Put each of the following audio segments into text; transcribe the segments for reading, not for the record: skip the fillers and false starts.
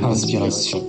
Inspiration.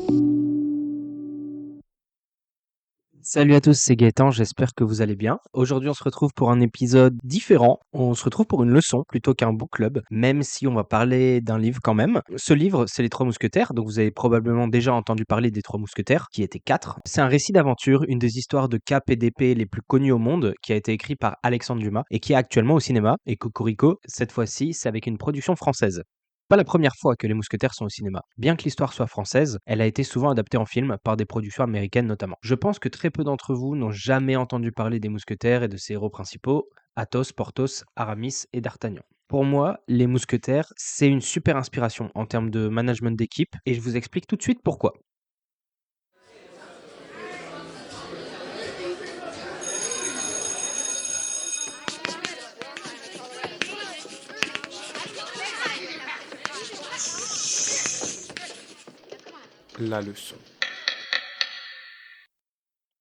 Salut à tous, c'est Gaëtan, j'espère que vous allez bien. Aujourd'hui, on se retrouve pour un épisode différent. On se retrouve pour une leçon plutôt qu'un book club, même si on va parler d'un livre quand même. Ce livre, c'est Les Trois Mousquetaires, donc vous avez probablement déjà entendu parler des Trois Mousquetaires, qui étaient quatre. C'est un récit d'aventure, une des histoires de cap et d'épée les plus connues au monde, qui a été écrit par Alexandre Dumas et qui est actuellement au cinéma. Et Cocorico, cette fois-ci, c'est avec une production française. Pas la première fois que Les Mousquetaires sont au cinéma. Bien que l'histoire soit française, elle a été souvent adaptée en film par des productions américaines notamment. Je pense que très peu d'entre vous n'ont jamais entendu parler des Mousquetaires et de ses héros principaux, Athos, Porthos, Aramis et D'Artagnan. Pour moi, Les Mousquetaires, c'est une super inspiration en termes de management d'équipe et je vous explique tout de suite pourquoi. La leçon.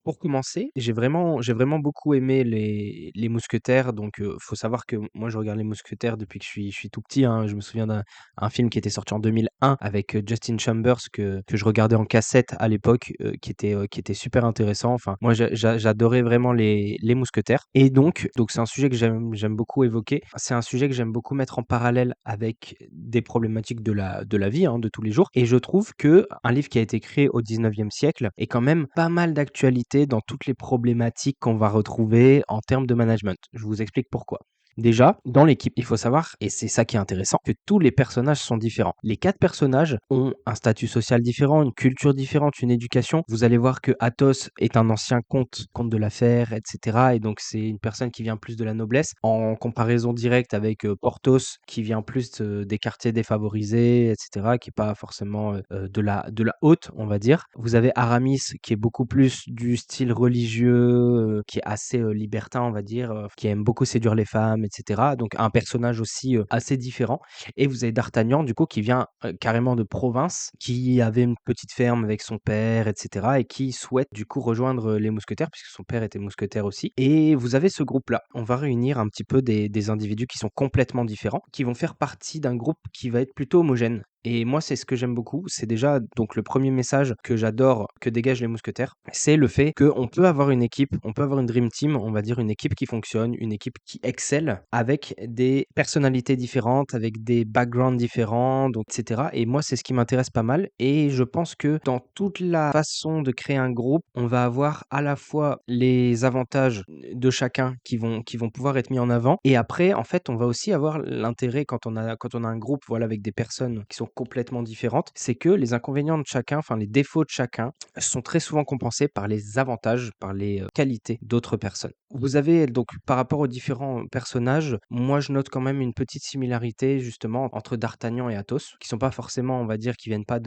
Pour commencer, j'ai vraiment beaucoup aimé les Mousquetaires, donc faut savoir que moi je regarde les Mousquetaires depuis que je suis tout petit, hein. Je me souviens d'un un film qui était sorti en 2001 avec, Justin Chambers que je regardais en cassette à l'époque, qui était super intéressant. Enfin, moi j'adorais vraiment les Mousquetaires et donc c'est un sujet que j'aime beaucoup évoquer. C'est un sujet que j'aime beaucoup mettre en parallèle avec des problématiques de la vie, hein, de tous les jours et je trouve que un livre qui a été créé au 19e siècle est quand même pas mal d'actualité dans toutes les problématiques qu'on va retrouver en termes de management. Je vous explique pourquoi. Déjà, dans l'équipe, il faut savoir, et c'est ça qui est intéressant, que tous les personnages sont différents. Les quatre personnages ont un statut social différent, une culture différente, une éducation. Vous allez voir que Athos est un ancien comte de l'affaire, etc. Et donc c'est une personne qui vient plus de la noblesse, en comparaison directe avec Porthos, qui vient plus des quartiers défavorisés, etc., qui est pas forcément de la haute, on va dire. Vous avez Aramis, qui est beaucoup plus du style religieux, qui est assez libertin, on va dire, qui aime beaucoup séduire les femmes, etc. Donc un personnage aussi assez différent. Et vous avez D'Artagnan, du coup, qui vient carrément de province, qui avait une petite ferme avec son père, etc. et qui souhaite du coup rejoindre les mousquetaires, puisque son père était mousquetaire aussi. Et vous avez ce groupe-là. On va réunir un petit peu des individus qui sont complètement différents, qui vont faire partie d'un groupe qui va être plutôt homogène. Et moi, c'est ce que j'aime beaucoup. C'est déjà donc le premier message que j'adore que dégagent les mousquetaires, c'est le fait qu'on peut avoir une équipe, on peut avoir une dream team, on va dire une équipe qui fonctionne, une équipe qui excelle avec des personnalités différentes, avec des backgrounds différents, donc etc. Et moi, c'est ce qui m'intéresse pas mal. Et je pense que dans toute la façon de créer un groupe, on va avoir à la fois les avantages de chacun qui vont pouvoir être mis en avant. Et après, en fait, on va aussi avoir l'intérêt quand on a un groupe, voilà, avec des personnes qui sont complètement différentes, c'est que les inconvénients de chacun, enfin les défauts de chacun, sont très souvent compensés par les avantages, par les qualités d'autres personnes. Vous avez donc par rapport aux différents personnages, moi je note quand même une petite similarité justement entre D'Artagnan et Athos, qui sont pas forcément, on va dire, qui viennent pas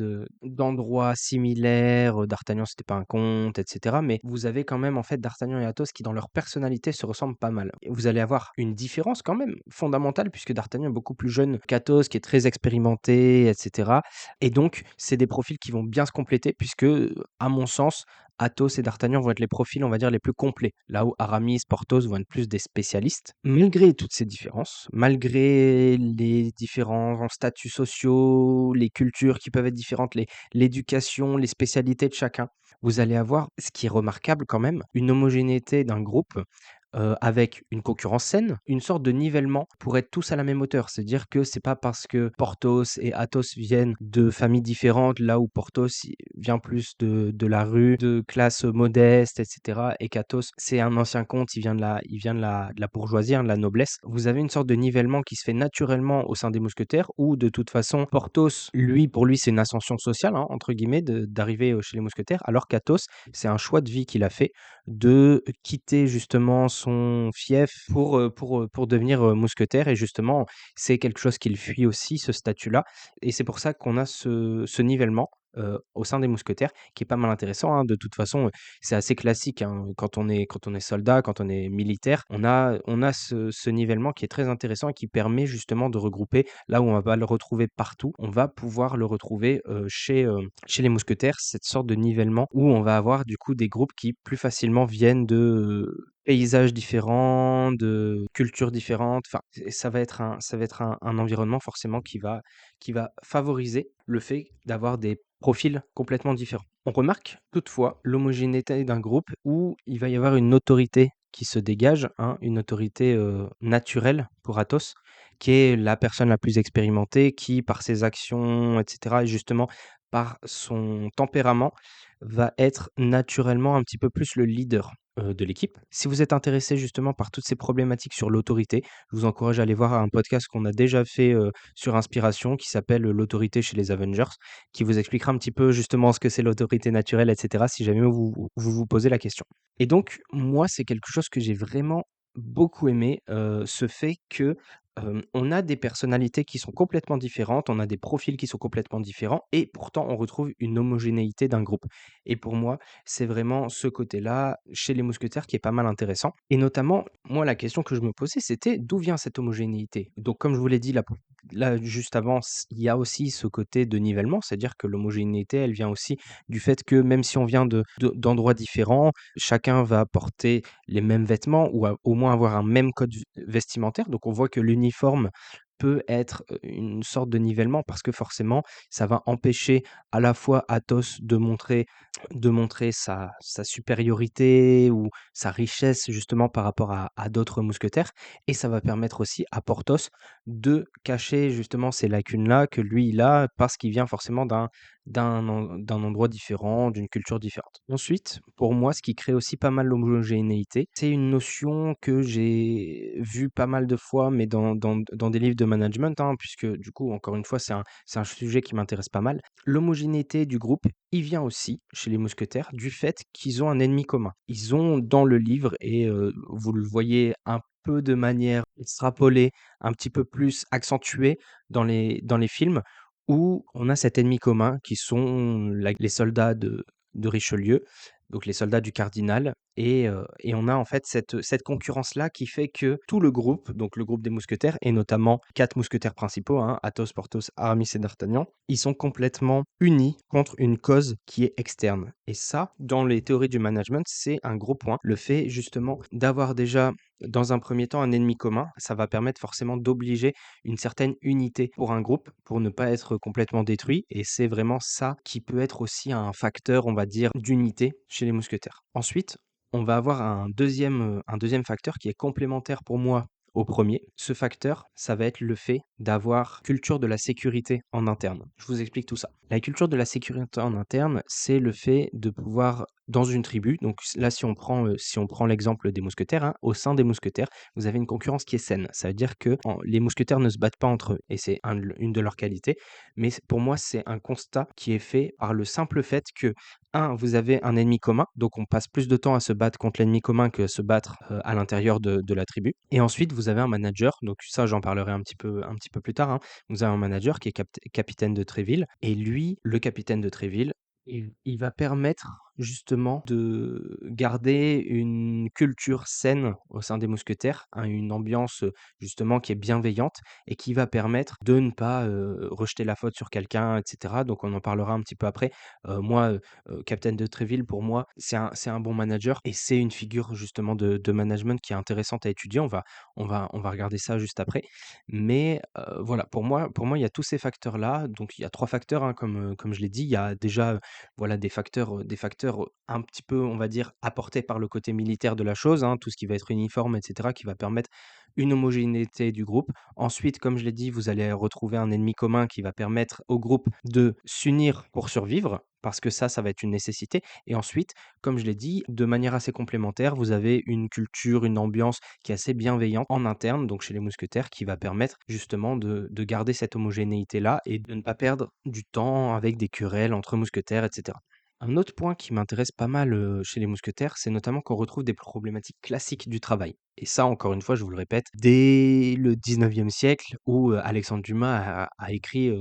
d'endroits similaires. D'Artagnan c'était pas un comte, etc. Mais vous avez quand même en fait D'Artagnan et Athos qui dans leur personnalité se ressemblent pas mal. Et vous allez avoir une différence quand même fondamentale puisque D'Artagnan est beaucoup plus jeune qu'Athos, qui est très expérimenté, etc. Et donc, c'est des profils qui vont bien se compléter puisque, à mon sens, Athos et D'Artagnan vont être les profils, on va dire, les plus complets. Là où Aramis, Porthos vont être plus des spécialistes. Malgré toutes ces différences, malgré les différents statuts sociaux, les cultures qui peuvent être différentes, l'éducation, les spécialités de chacun, vous allez avoir, ce qui est remarquable quand même, une homogénéité d'un groupe avec une concurrence saine, une sorte de nivellement pour être tous à la même hauteur. C'est-à-dire que c'est pas parce que Porthos et Athos viennent de familles différentes, là où Porthos vient plus de la rue, de classe modeste, etc. et qu'Athos, c'est un ancien comte, il vient de la bourgeoisie, hein, de la noblesse. Vous avez une sorte de nivellement qui se fait naturellement au sein des mousquetaires, où de toute façon, Porthos, pour lui, c'est une ascension sociale, hein, entre guillemets, d'arriver chez les mousquetaires, alors qu'Athos, c'est un choix de vie qu'il a fait de quitter justement son fief pour devenir, mousquetaire et justement, c'est quelque chose qu'il fuit aussi, ce statut-là et c'est pour ça qu'on a ce nivellement, au sein des mousquetaires qui est pas mal intéressant, hein. De toute façon, c'est assez classique, hein, quand on est soldat, quand on est militaire, on a ce nivellement qui est très intéressant et qui permet justement de regrouper là où on va pas le retrouver partout, on va pouvoir le retrouver, chez les mousquetaires, cette sorte de nivellement où on va avoir du coup des groupes qui plus facilement viennent paysages différents, de cultures différentes. Enfin, ça va être un environnement forcément qui va favoriser le fait d'avoir des profils complètement différents. On remarque toutefois l'homogénéité d'un groupe où il va y avoir une autorité qui se dégage, hein, une autorité, naturelle pour Athos, qui est la personne la plus expérimentée, qui par ses actions et cetera et justement par son tempérament, va être naturellement un petit peu plus le leader, de l'équipe. Si vous êtes intéressé justement par toutes ces problématiques sur l'autorité, je vous encourage à aller voir un podcast qu'on a déjà fait, sur Inspiration qui s'appelle, «L'autorité chez les Avengers», qui vous expliquera un petit peu justement ce que c'est l'autorité naturelle et cetera, si jamais vous posez la question. Et donc moi, c'est quelque chose que j'ai vraiment beaucoup aimé, ce fait que, on a des personnalités qui sont complètement différentes, on a des profils qui sont complètement différents et pourtant on retrouve une homogénéité d'un groupe. Et pour moi, c'est vraiment ce côté-là, chez les mousquetaires, qui est pas mal intéressant. Et notamment, moi, la question que je me posais, c'était d'où vient cette homogénéité? Donc, comme je vous l'ai dit là, juste avant, il y a aussi ce côté de nivellement, c'est-à-dire que l'homogénéité, elle vient aussi du fait que même si on vient d'endroits différents, chacun va porter les mêmes vêtements ou au moins avoir un même code vestimentaire. Donc, on voit que l'uniforme peut être une sorte de nivellement parce que forcément, ça va empêcher à la fois Athos de montrer sa supériorité ou sa richesse justement par rapport à d'autres mousquetaires et ça va permettre aussi à Porthos de cacher justement ces lacunes-là que lui il a parce qu'il vient forcément d'un endroit différent, d'une culture différente. Ensuite, pour moi, ce qui crée aussi pas mal l'homogénéité, c'est une notion que j'ai vue pas mal de fois, mais dans des livres de management, hein, puisque du coup, encore une fois, c'est un sujet qui m'intéresse pas mal. L'homogénéité du groupe, il vient aussi, chez les mousquetaires, du fait qu'ils ont un ennemi commun. Ils ont dans le livre, et vous le voyez un peu de manière extrapolée, un petit peu plus accentuée dans les films, où on a cet ennemi commun qui sont les soldats de Richelieu, donc les soldats du cardinal et on a en fait cette concurrence-là qui fait que tout le groupe, donc le groupe des mousquetaires et notamment 4 mousquetaires principaux, hein, Athos, Porthos, Aramis et D'Artagnan, ils sont complètement unis contre une cause qui est externe et ça, dans les théories du management, c'est un gros point. Le fait justement d'avoir déjà, dans un premier temps, un ennemi commun, ça va permettre forcément d'obliger une certaine unité pour un groupe, pour ne pas être complètement détruit et c'est vraiment ça qui peut être aussi un facteur, on va dire, d'unité chez les mousquetaires. Ensuite, on va avoir un deuxième facteur qui est complémentaire pour moi au premier. Ce facteur, ça va être le fait d'avoir culture de la sécurité en interne. Je vous explique tout ça. La culture de la sécurité en interne, c'est le fait de pouvoir dans une tribu, donc là si on prend l'exemple des mousquetaires, hein, au sein des mousquetaires, vous avez une concurrence qui est saine. Ça veut dire que les mousquetaires ne se battent pas entre eux et c'est une de leurs qualités. Mais pour moi, c'est un constat qui est fait par le simple fait que vous avez un ennemi commun, donc on passe plus de temps à se battre contre l'ennemi commun que à se battre, à l'intérieur de la tribu et ensuite vous avez un manager, donc ça j'en parlerai un petit peu plus tard, hein. Vous avez un manager qui est capitaine de Tréville et lui, le capitaine de Tréville, il va permettre justement de garder une culture saine au sein des mousquetaires, hein, une ambiance, justement qui est bienveillante et qui va permettre de ne pas, rejeter la faute sur quelqu'un et cetera, donc on en parlera un petit peu après. Moi, Captain de Tréville, pour moi, c'est un bon manager et c'est une figure justement de management qui est intéressante à étudier. On va regarder ça juste après. Mais, voilà, pour moi, il y a tous ces facteurs-là. Donc il y a 3 facteurs, hein, comme je l'ai dit. Il y a déjà, voilà, des facteurs, un petit peu, on va dire, apportés par le côté militaire de la chose, hein, tout ce qui va être uniforme et cetera, qui va permettre une homogénéité du groupe. Ensuite, comme je l'ai dit, vous allez retrouver un ennemi commun qui va permettre au groupe de s'unir pour survivre, parce que ça va être une nécessité. Et ensuite, comme je l'ai dit, de manière assez complémentaire, vous avez une culture, une ambiance qui est assez bienveillante en interne, donc chez les mousquetaires, qui va permettre justement de garder cette homogénéité-là et de ne pas perdre du temps avec des querelles entre mousquetaires, etc. Un autre point qui m'intéresse pas mal chez les mousquetaires, c'est notamment qu'on retrouve des problématiques classiques du travail. Et ça, encore une fois, je vous le répète, dès le 19e siècle où Alexandre Dumas a écrit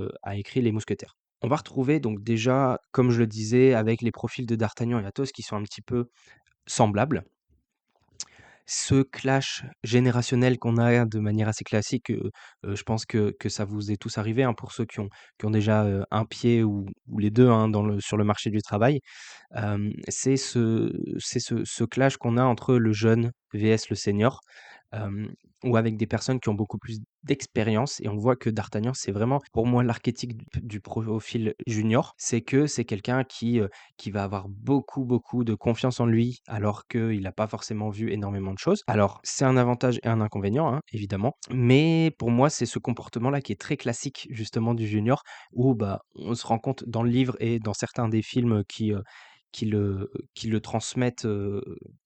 Les Mousquetaires. On va retrouver donc déjà, comme je le disais, avec les profils de D'Artagnan et Athos qui sont un petit peu semblables, ce clash générationnel qu'on a de manière assez classique, je pense que ça vous est tous arrivé, hein, pour ceux qui ont déjà, un pied ou les 2 hein, sur le marché du travail. C'est ce clash qu'on a entre le jeune vs le senior, hem, ou avec des personnes qui ont beaucoup plus d'expérience et on voit que D'Artagnan, c'est vraiment pour moi l'archétype du profil junior. C'est que c'est quelqu'un qui va avoir beaucoup, beaucoup de confiance en lui alors qu'il n'a pas forcément vu énormément de choses. Alors c'est un avantage et un inconvénient, hein, évidemment, mais pour moi, c'est ce comportement-là qui est très classique justement du junior où, bah, on se rend compte dans le livre et dans certains des films qui le transmettent,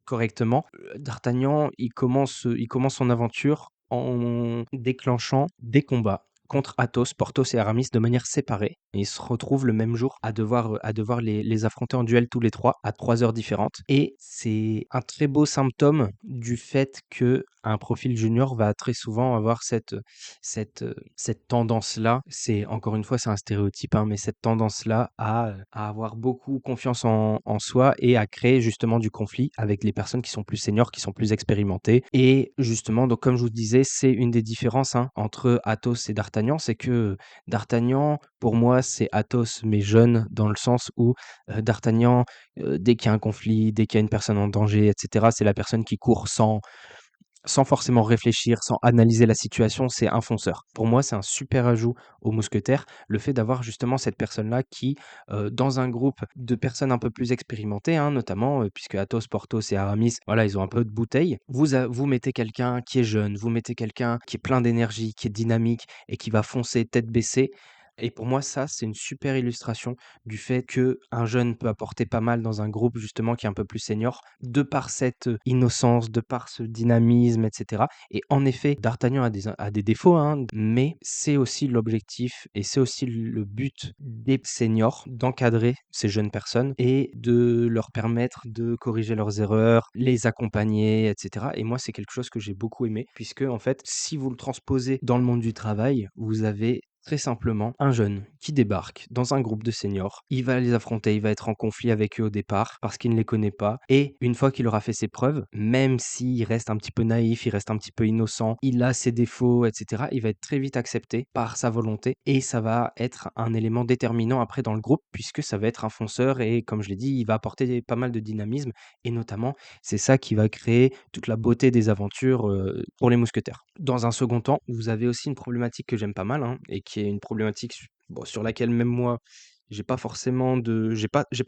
correctement. D'Artagnan, il commence son aventure en déclenchant des combats contre Athos, Porthos et Aramis de manière séparée et ils se retrouvent le même jour à devoir les affronter en duel tous les 3 à 3 heures différentes et c'est un très beau symptôme du fait qu'un profil junior va très souvent avoir cette tendance-là. C'est encore une fois, c'est un stéréotype, hein, mais cette tendance-là à avoir beaucoup confiance en soi et à créer justement du conflit avec les personnes qui sont plus seniors, qui sont plus expérimentées et justement, donc comme je vous disais, c'est une des différences, hein, entre Athos et D'Artagnan, c'est que D'Artagnan, pour moi, c'est Athos mais jeune dans le sens où, D'Artagnan, dès qu'il y a un conflit, dès qu'il y a une personne en danger et cetera, c'est la personne qui court sans forcément réfléchir, sans analyser la situation, c'est un fonceur. Pour moi, c'est un super ajout aux mousquetaires, le fait d'avoir justement cette personne-là qui, dans un groupe de personnes un peu plus expérimentées, hein, notamment, puisque Athos, Porthos et Aramis, voilà, ils ont un peu de bouteille. Vous mettez quelqu'un qui est jeune, vous mettez quelqu'un qui est plein d'énergie, qui est dynamique et qui va foncer tête baissée et pour moi, ça, c'est une super illustration du fait qu'un jeune peut apporter pas mal dans un groupe justement qui est un peu plus senior, de par cette, innocence, de par ce dynamisme et cetera et en effet, D'Artagnan a des défauts, hein, mais c'est aussi l'objectif et c'est aussi le but des seniors d'encadrer ces jeunes personnes et de leur permettre de corriger leurs erreurs, les accompagner et cetera et moi, c'est quelque chose que j'ai beaucoup aimé puisque, en fait, si vous le transposez dans le monde du travail, vous avez très simplement un jeune qui débarque dans un groupe de seniors. Il va les affronter, il va être en conflit avec eux au départ parce qu'il ne les connaît pas. Et une fois qu'il aura fait ses preuves, même s'il reste un petit peu naïf, il reste un petit peu innocent, il a ses défauts, etc., il va être très vite accepté par sa volonté et ça va être un élément déterminant après dans le groupe puisque ça va être un fonceur et comme je l'ai dit, il va apporter pas mal de dynamisme et notamment c'est ça qui va créer toute la beauté des aventures pour les mousquetaires. Dans un second temps, vous avez aussi une problématique que j'aime pas mal, hein, et qui est une problématique bon, sur laquelle même moi, j'ai pas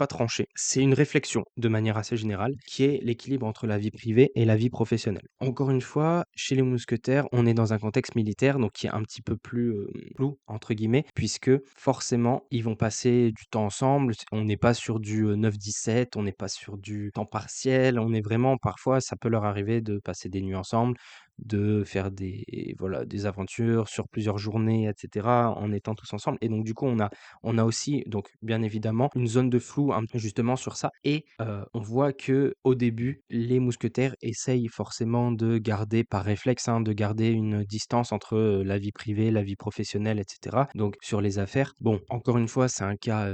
tranché. C'est une réflexion de manière assez générale, qui est l'équilibre entre la vie privée et la vie professionnelle. Encore une fois, chez les mousquetaires, on est dans un contexte militaire, donc qui est un petit peu plus flou entre guillemets, puisque forcément, ils vont passer du temps ensemble. On n'est pas sur du 9-17, on n'est pas sur du temps partiel. On est vraiment, parfois, ça peut leur arriver de passer des nuits ensemble, de faire des aventures sur plusieurs journées, et cetera, en étant tous ensemble. Et donc, du coup, on a aussi, donc, bien évidemment, une zone de flou justement sur ça. Et on voit que au début, les mousquetaires essayent forcément de garder, par réflexe, hein, de garder une distance entre la vie privée, la vie professionnelle, etc. Donc sur les affaires, bon, encore une fois, c'est un cas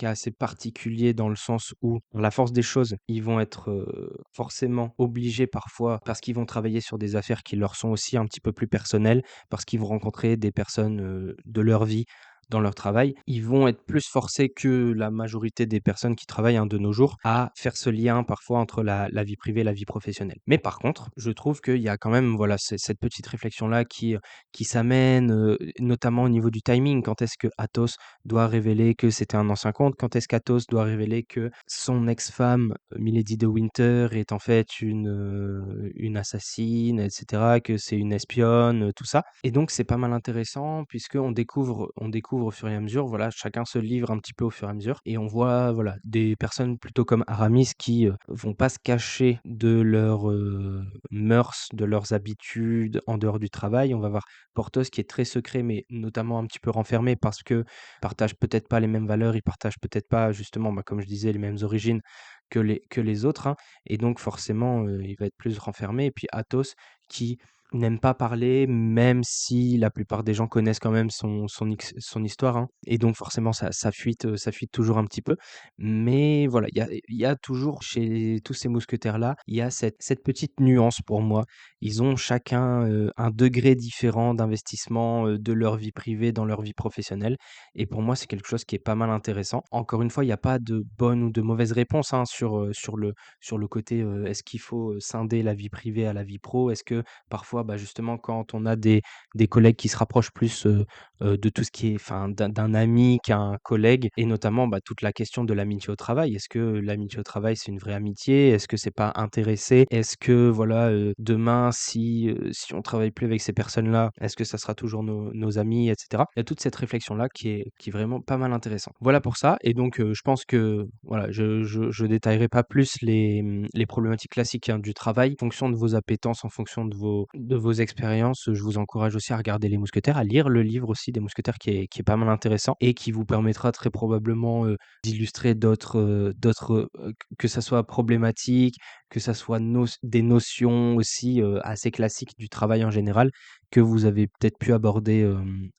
assez particulier dans le sens où, par la force des choses, ils vont être forcément obligés parfois, parce qu'ils vont travailler sur des affaires qui leur sont aussi un petit peu plus personnelles, parce qu'ils vont rencontrer des personnes de leur vie dans leur travail, ils vont être plus forcés que la majorité des personnes qui travaillent, hein, de nos jours, à faire ce lien parfois entre la vie privée et la vie professionnelle. Mais par contre, je trouve qu'il y a quand même, voilà, cette petite réflexion-là qui s'amène, notamment au niveau du timing. Quand est-ce que Athos doit révéler que c'était un ancien comte? Quand est-ce qu'Athos doit révéler que son ex-femme, Milady de Winter, est en fait une assassine, et cetera, que c'est une espionne, tout ça et donc c'est pas mal intéressant puisqu'on découvre au fur et à mesure, voilà, chacun se livre un petit peu au fur et à mesure et on voit, voilà, des personnes plutôt comme Aramis qui, vont pas se cacher de leurs, mœurs, de leurs habitudes en dehors du travail. On va voir Porthos qui est très secret, mais notamment un petit peu renfermé parce que partage peut-être pas les mêmes valeurs, il partage peut-être pas justement, bah, comme je disais, les mêmes origines que les autres, hein et donc forcément, il va être plus renfermé et puis Athos qui n'aime pas parler, même si la plupart des gens connaissent quand même son histoire, hein, et donc forcément ça fuite toujours un petit peu. Mais voilà, il y a toujours chez tous ces mousquetaires-là, il y a cette petite nuance pour moi. Ils ont chacun, un degré différent d'investissement, de leur vie privée dans leur vie professionnelle, et pour moi, c'est quelque chose qui est pas mal intéressant. Encore une fois, il y a pas de bonne ou de mauvaise réponse, hein, sur le côté, est-ce qu'il faut, scinder la vie privée à la vie pro? Est-ce que parfois, bah, justement, quand on a des collègues qui se rapprochent plus, de tout ce qui est enfin, d'un ami qu'un collègue, et notamment, bah, toute la question de l'amitié au travail. Est-ce que l'amitié au travail, c'est une vraie amitié? Est-ce que c'est pas intéressé? Est-ce que voilà, demain, si on travaille plus avec ces personnes-là, est-ce que ça sera toujours nos amis, et cetera? Il y a toute cette réflexion-là qui est vraiment pas mal intéressante. Voilà pour ça, et donc je pense que voilà, je détaillerai pas plus les problématiques classiques, hein, du travail. En fonction de vos appétences, en fonction de vos expériences, je vous encourage aussi à regarder Les Mousquetaires, à lire le livre aussi des Mousquetaires qui est pas mal intéressant et qui vous permettra très probablement, d'illustrer que ça soit problématique, que ça soit des notions aussi, assez classiques du travail en général, que vous avez peut-être pu aborder,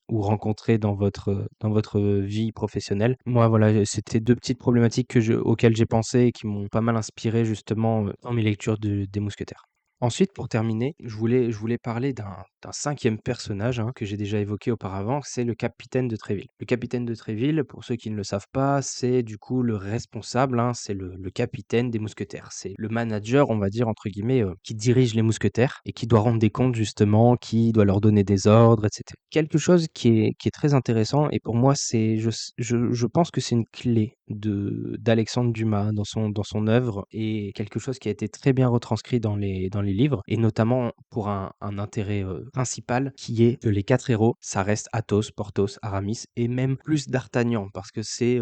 ou rencontrer dans votre vie professionnelle. Moi, voilà, c'était 2 petites problématiques auxquelles j'ai pensé et qui m'ont pas mal inspiré justement, dans mes lectures des Mousquetaires. Ensuite, pour terminer, je voulais parler d'un 5e personnage, hein, que j'ai déjà évoqué auparavant, c'est le capitaine de Tréville. Le capitaine de Tréville, pour ceux qui ne le savent pas, c'est du coup le responsable, hein, c'est le capitaine des mousquetaires. C'est le manager, on va dire, entre guillemets, qui dirige les mousquetaires et qui doit rendre des comptes justement, qui doit leur donner des ordres, et cetera. Quelque chose qui est très intéressant, et pour moi, je pense que c'est une clé d'Alexandre Dumas dans son œuvre, et quelque chose qui a été très bien retranscrit dans les livres, et notamment pour un intérêt, principal, qui est que les 4 héros, ça reste Athos, Porthos, Aramis, et même plus D'Artagnan, parce que c'est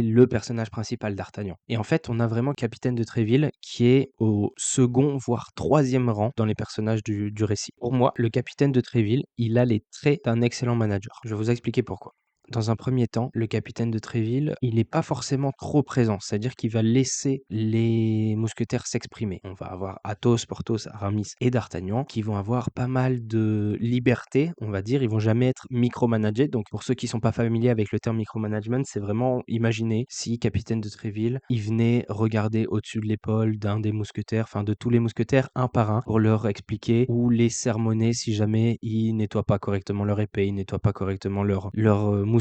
le personnage principal, D'Artagnan. Et en fait, on a vraiment Capitaine de Tréville qui est au second, voire troisième rang dans les personnages du récit. Pour moi, le Capitaine de Tréville, il a les traits d'un excellent manager. Je vais vous expliquer pourquoi. Dans un premier temps, le capitaine de Tréville, il n'est pas forcément trop présent, c'est-à-dire qu'il va laisser les mousquetaires s'exprimer. On va avoir Athos, Porthos, Aramis et D'Artagnan qui vont avoir pas mal de liberté, on va dire. Ils vont jamais être micromanagés. Donc pour ceux qui sont pas familiers avec le terme micromanagement, c'est vraiment imaginer si capitaine de Tréville, il venait regarder au-dessus de l'épaule d'un des mousquetaires, enfin de tous les mousquetaires un par un, pour leur expliquer ou les sermonner si jamais ils nettoient pas correctement leur épée, ils nettoient pas correctement leur mousquet.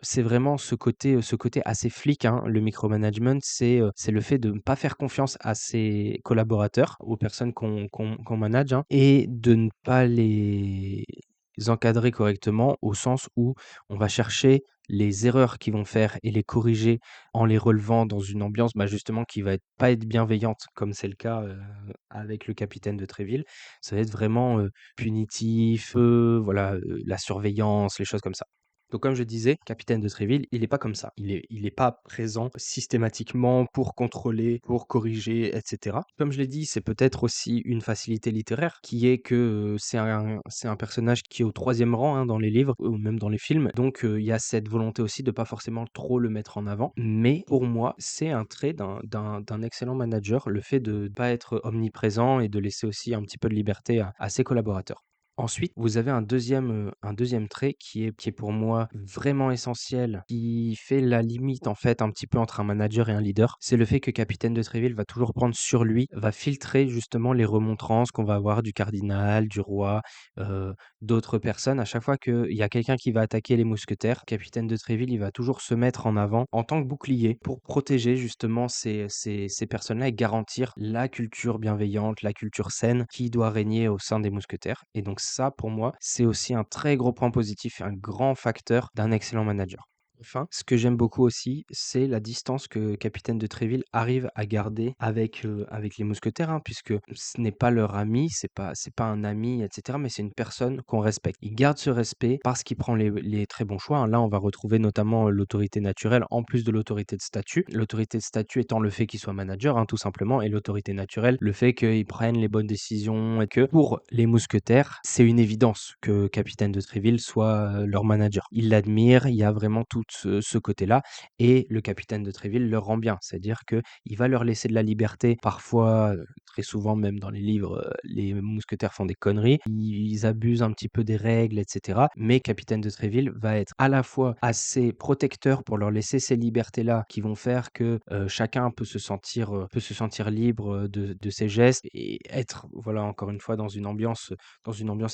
C'est vraiment ce côté assez flic, hein, le micromanagement, c'est le fait de ne pas faire confiance à ses collaborateurs, aux personnes qu'on manage, hein, et de ne pas les encadrer correctement, au sens où on va chercher les erreurs qu'ils vont faire et les corriger en les relevant dans une ambiance, bah, justement qui va pas être bienveillante, comme c'est le cas, avec le capitaine de Tréville. Ça va être vraiment, punitif, voilà, la surveillance, les choses comme ça. Donc comme je disais, capitaine de Tréville, il est pas comme ça. Il est pas présent systématiquement pour contrôler, pour corriger, et cetera. Comme je l'ai dit, c'est peut-être aussi une facilité littéraire qui est que, c'est un personnage qui est au 3e rang, hein, dans les livres ou même dans les films. Donc il y a cette volonté aussi de pas forcément trop le mettre en avant. Mais pour moi, c'est un trait d'un excellent manager, le fait de pas être omniprésent et de laisser aussi un petit peu de liberté à ses collaborateurs. Ensuite, vous avez un deuxième trait qui est pour moi vraiment essentiel, qui fait la limite en fait un petit peu entre un manager et un leader. C'est le fait que Capitaine de Tréville va toujours prendre sur lui, va filtrer justement les remontrances qu'on va avoir du cardinal, du roi, heu, d'autres personnes. À chaque fois qu'il y a quelqu'un qui va attaquer les mousquetaires, Capitaine de Tréville, il va toujours se mettre en avant en tant que bouclier pour protéger justement ces personnes-là et garantir la culture bienveillante, la culture saine qui doit régner au sein des mousquetaires. Et donc ça, pour moi, c'est aussi un très gros point positif et un grand facteur d'un excellent manager. Enfin, ce que j'aime beaucoup aussi, c'est la distance que Capitaine de Tréville arrive à garder avec les mousquetaires, hein, puisque ce n'est pas leur ami, c'est pas un ami, et cetera, mais c'est une personne qu'on respecte. Il garde ce respect parce qu'il prend les très bons choix, hein. Là, on va retrouver notamment, l'autorité naturelle en plus de l'autorité de statut. L'autorité de statut étant le fait qu'il soit manager, hein, tout simplement, et l'autorité naturelle, le fait qu'il prenne les bonnes décisions, et que pour les mousquetaires, c'est une évidence que Capitaine de Tréville soit, leur manager. Ils l'admirent, il y a vraiment tout ce côté-là, et le capitaine de Tréville leur rend bien. C'est-à-dire qu'il va leur laisser de la liberté, parfois, très souvent même dans les livres, les mousquetaires font des conneries, ils abusent un petit peu des règles et cetera. Mais Capitaine de Tréville va être à la fois assez protecteur pour leur laisser ces libertés-là qui vont faire que, chacun peut se sentir libre, de ses gestes et être, voilà, encore une fois dans une ambiance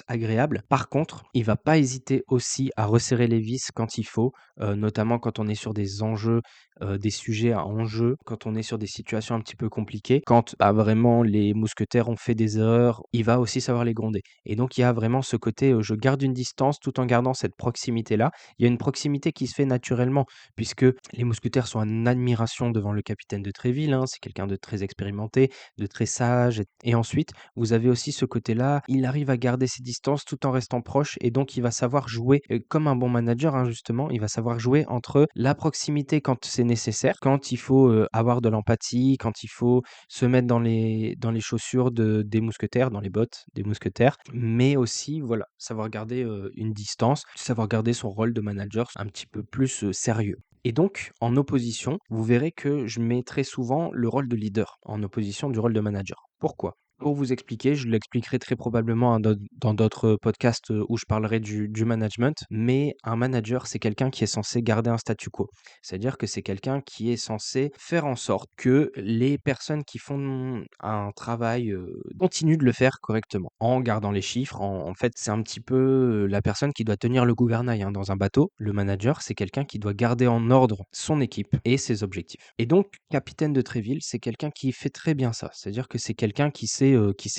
agréable. Par contre, il va pas hésiter aussi à resserrer les vis quand il faut, notamment quand on est sur des enjeux, des sujets à enjeu, quand on est sur des situations un petit peu compliquées, quand, bah, vraiment les mousquetaires ont fait des erreurs, il va aussi savoir les gronder et donc il y a vraiment ce côté, je garde une distance tout en gardant cette proximité-là. Il y a une proximité qui se fait naturellement puisque les mousquetaires sont en admiration devant le capitaine de Tréville, hein. C'est quelqu'un de très expérimenté, de très sage et ensuite vous avez aussi ce côté-là, il arrive à garder ses distances tout en restant proche et donc il va savoir jouer, comme un bon manager, hein, justement, il va savoir jouer entre la proximité quand c'est nécessaire, quand il faut, avoir de l'empathie, quand il faut se mettre dans les chaussures des mousquetaires, dans les bottes des mousquetaires, mais aussi, voilà, savoir garder, une distance, savoir garder son rôle de manager un petit peu plus, sérieux. Et donc, en opposition, vous verrez que je mets très souvent le rôle de leader en opposition du rôle de manager. Pourquoi? Pour vous expliquer, je l'expliquerai très probablement dans d'autres podcasts où je parlerai du management, mais un manager, c'est quelqu'un qui est censé garder un statu quo. C'est-à-dire que c'est quelqu'un qui est censé faire en sorte que les personnes qui font un travail continuent de le faire correctement, en gardant les chiffres. En fait, c'est un petit peu la personne qui doit tenir le gouvernail, hein, dans un bateau. Le manager, c'est quelqu'un qui doit garder en ordre son équipe et ses objectifs. Et donc, capitaine de Tréville, c'est quelqu'un qui fait très bien ça. C'est-à-dire que c'est quelqu'un qui sait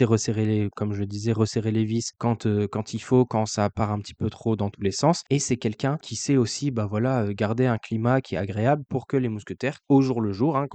resserrer comme je le disais, resserrer les vis quand il faut, quand ça part un petit peu trop dans tous les sens. Et c'est quelqu'un qui sait aussi, bah voilà, garder un climat qui est agréable pour que les mousquetaires, au jour le jour, hein,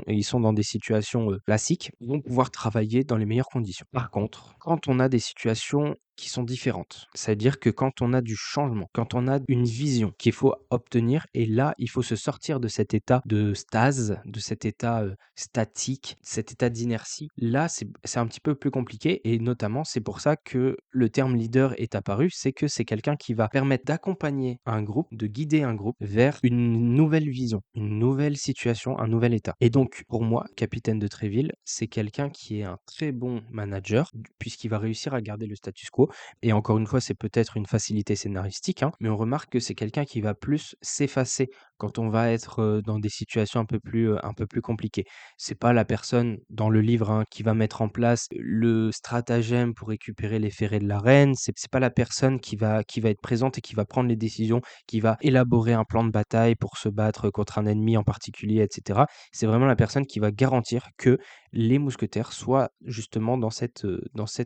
ils sont dans des situations classiques, vont pouvoir travailler dans les meilleures conditions. Par contre, quand on a des situations qui sont différentes. C'est-à-dire que quand on a du changement, quand on a une vision qu'il faut obtenir, et là, il faut se sortir de cet état de stase, de cet état statique, cet état d'inertie. Là, c'est un petit peu plus compliqué, et notamment, c'est pour ça que le terme leader est apparu, c'est que c'est quelqu'un qui va permettre d'accompagner un groupe, de guider un groupe vers une nouvelle vision, une nouvelle situation, un nouvel état. Et donc, pour moi, capitaine de Tréville, c'est quelqu'un qui est un très bon manager, puisqu'il va réussir à garder le status quo, et encore une fois, c'est peut-être une facilité scénaristique, hein, mais on remarque que c'est quelqu'un qui va plus s'effacer quand on va être, dans des situations un peu plus compliquées. C'est pas la personne dans le livre, hein, qui va mettre en place le stratagème pour récupérer les ferrets de la reine, c'est pas la personne qui va être présente et qui va prendre les décisions, qui va élaborer un plan de bataille pour se battre contre un ennemi en particulier et cetera. C'est vraiment la personne qui va garantir que les mousquetaires soient justement dans cette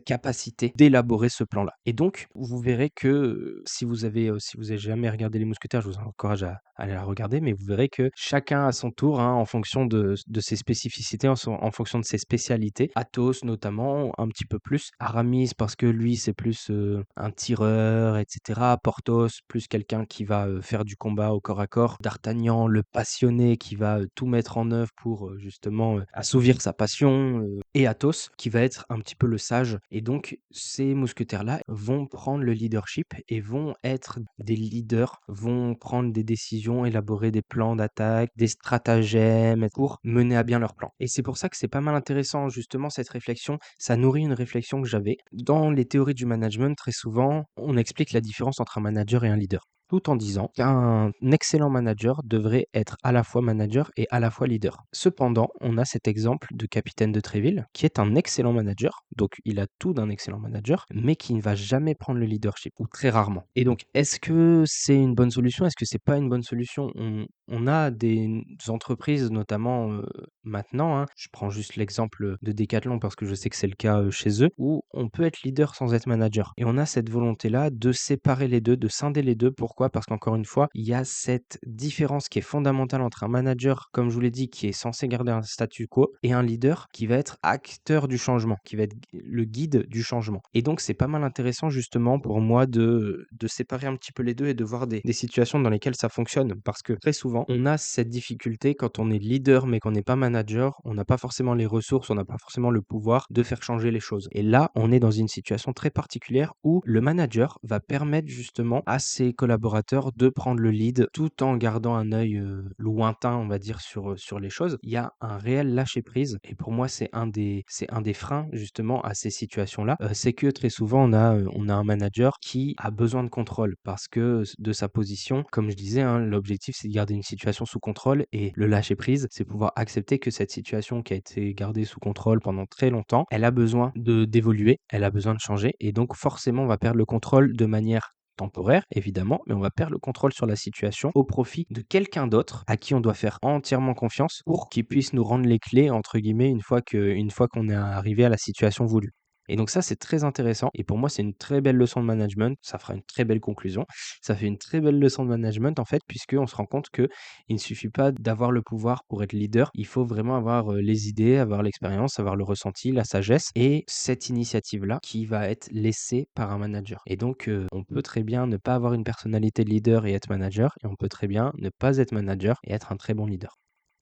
capacité d'élaborer ce plan-là. Et donc, vous verrez que, si vous avez jamais regardé Les Mousquetaires, je vous encourage à aller la regarder, mais vous verrez que chacun à son tour, hein, en fonction de ses spécificités, en fonction de ses spécialités. Athos notamment, un petit peu plus. Aramis parce que lui, c'est plus, un tireur et cetera. Porthos, plus quelqu'un qui va, faire du combat au corps à corps. D'Artagnan, le passionné qui va, tout mettre en œuvre pour, justement, assouvir sa passion, et Athos qui va être un petit peu le sage. Et donc ces mousquetaires-là vont prendre le leadership et vont être des leaders, vont prendre des décisions, élaborer des plans d'attaque, des stratagèmes pour mener à bien leur plan. Et c'est pour ça que c'est pas mal intéressant justement cette réflexion, ça nourrit une réflexion que j'avais. Dans les théories du management, très souvent, on explique la différence entre un manager et un leader, tout en disant qu'un excellent manager devrait être à la fois manager et à la fois leader. Cependant, on a cet exemple de Capitaine de Tréville, qui est un excellent manager, donc il a tout d'un excellent manager, mais qui ne va jamais prendre le leadership, ou très rarement. Et donc, est-ce que c'est une bonne solution? Est-ce que c'est pas une bonne solution? On a des entreprises, notamment maintenant, hein, je prends juste l'exemple de Decathlon parce que je sais que c'est le cas chez eux, où on peut être leader sans être manager. Et on a cette volonté-là de séparer les deux, de scinder les deux. Pourquoi? Parce qu'encore une fois, il y a cette différence qui est fondamentale entre un manager, comme je vous l'ai dit, qui est censé garder un statu quo, et un leader qui va être acteur du changement, qui va être le guide du changement. Et donc, c'est pas mal intéressant justement pour moi de séparer un petit peu les deux et de voir des situations dans lesquelles ça fonctionne. Parce que très souvent, on a cette difficulté quand on est leader mais qu'on n'est pas manager, on n'a pas forcément les ressources, on n'a pas forcément le pouvoir de faire changer les choses. Et là, on est dans une situation très particulière où le manager va permettre justement à ses collaborateurs collaborateurs de prendre le lead tout en gardant un œil, lointain, on va dire, sur les choses. Il y a un réel lâcher prise et pour moi, c'est un des freins justement à ces situations-là. C'est que très souvent on a un manager qui a besoin de contrôle parce que de sa position, comme je disais, hein, l'objectif c'est de garder une situation sous contrôle et le lâcher prise, c'est pouvoir accepter que cette situation qui a été gardée sous contrôle pendant très longtemps, elle a besoin d'évoluer, elle a besoin de changer et donc forcément on va perdre le contrôle de manière temporaire évidemment, mais on va perdre le contrôle sur la situation au profit de quelqu'un d'autre à qui on doit faire entièrement confiance pour qu'il puisse nous rendre les clés entre guillemets une fois qu'on est arrivé à la situation voulue. Et donc ça, c'est très intéressant et pour moi, c'est une très belle leçon de management. Ça fera une très belle conclusion. Ça fait une très belle leçon de management en fait, puisqu'on se rend compte qu'il ne suffit pas d'avoir le pouvoir pour être leader. Il faut vraiment avoir les idées, avoir l'expérience, avoir le ressenti, la sagesse et cette initiative-là qui va être laissée par un manager. Et donc, on peut très bien ne pas avoir une personnalité de leader et être manager, et on peut très bien ne pas être manager et être un très bon leader.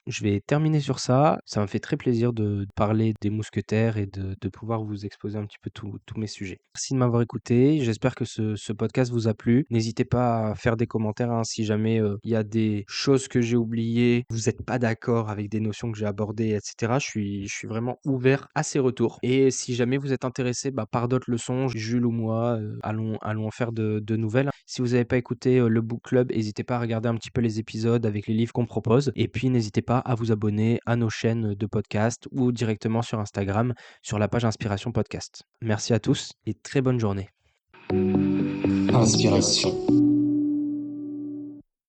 Je vais terminer sur ça. Ça m'a fait très plaisir de parler des mousquetaires et de pouvoir vous exposer un petit peu tous mes sujets. Merci de m'avoir écouté. J'espère que ce podcast vous a plu. N'hésitez pas à faire des commentaires hein, si jamais il y a des choses que j'ai oubliées, vous n'êtes pas d'accord avec des notions que j'ai abordées, etc. Je suis vraiment ouvert à ces retours. Et si jamais vous êtes intéressé par d'autres leçons, Jules ou moi, allons en faire de nouvelles. Si vous n'avez pas écouté le Book Club, n'hésitez pas à regarder un petit peu les épisodes avec les livres qu'on propose. Et puis, n'hésitez pas à vous abonner à nos chaînes de podcast ou directement sur Instagram sur la page Inspiration Podcast. Merci à tous et très bonne journée. Inspiration.